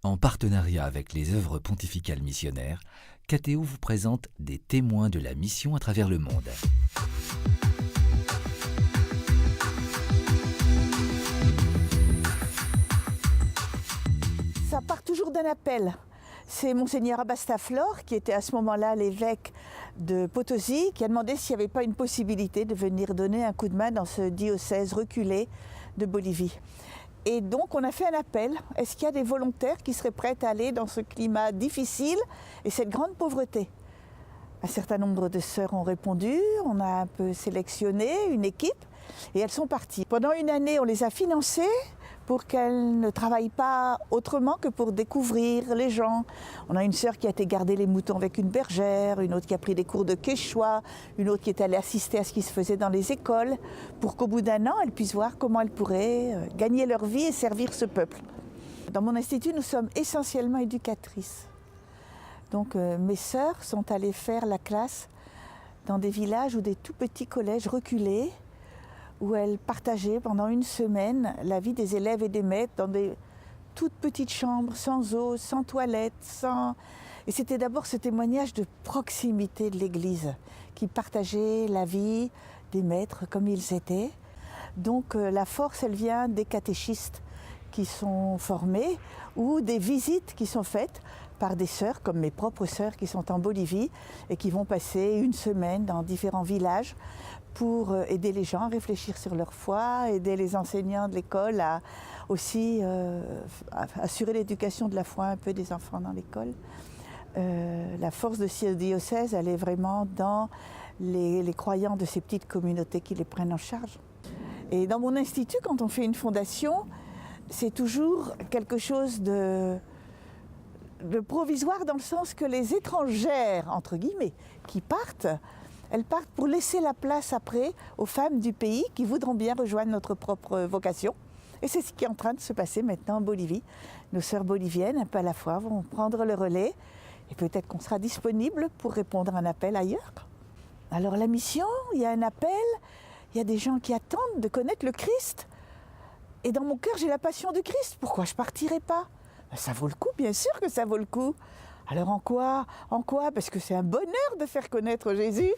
En partenariat avec les œuvres pontificales missionnaires, KTO vous présente des témoins de la mission à travers le monde. Ça part toujours d'un appel. C'est Monseigneur Abastaflor, qui était à ce moment-là l'évêque de Potosi, qui a demandé s'il n'y avait pas une possibilité de venir donner un coup de main dans ce diocèse reculé de Bolivie. Et donc on a fait un appel. Est-ce qu'il y a des volontaires qui seraient prêts à aller dans ce climat difficile et cette grande pauvreté? Un certain nombre de sœurs ont répondu, on a un peu sélectionné une équipe et elles sont parties. Pendant une année, on les a financées pour qu'elles ne travaillent pas autrement que pour découvrir les gens. On a une sœur qui a été garder les moutons avec une bergère, une autre qui a pris des cours de quechua, une autre qui est allée assister à ce qui se faisait dans les écoles, pour qu'au bout d'un an, elles puissent voir comment elles pourraient gagner leur vie et servir ce peuple. Dans mon institut, nous sommes essentiellement éducatrices. Donc mes sœurs sont allées faire la classe dans des villages ou des tout petits collèges reculés, où elles partageaient pendant une semaine la vie des élèves et des maîtres dans des toutes petites chambres, sans eau, sans toilette, sans... Et c'était d'abord ce témoignage de proximité de l'Église, qui partageait la vie des maîtres comme ils étaient. Donc la force, elle vient des catéchistes qui sont formés ou des visites qui sont faites par des sœurs, comme mes propres sœurs qui sont en Bolivie et qui vont passer une semaine dans différents villages pour aider les gens à réfléchir sur leur foi, aider les enseignants de l'école à aussi assurer l'éducation de la foi un peu des enfants dans l'école. La force de ce diocèse, elle est vraiment dans les croyants de ces petites communautés qui les prennent en charge. Et dans mon institut, quand on fait une fondation, c'est toujours quelque chose de provisoire dans le sens que les étrangères, entre guillemets, qui partent, elles partent pour laisser la place après aux femmes du pays qui voudront bien rejoindre notre propre vocation. Et c'est ce qui est en train de se passer maintenant en Bolivie. Nos sœurs boliviennes, un peu à la fois, vont prendre le relais et peut-être qu'on sera disponible pour répondre à un appel ailleurs. Alors la mission, il y a un appel, il y a des gens qui attendent de connaître le Christ. Et dans mon cœur, j'ai la passion du Christ. Pourquoi je ne partirai pas? Ça vaut le coup, bien sûr que ça vaut le coup. Alors en quoi? Parce que c'est un bonheur de faire connaître Jésus.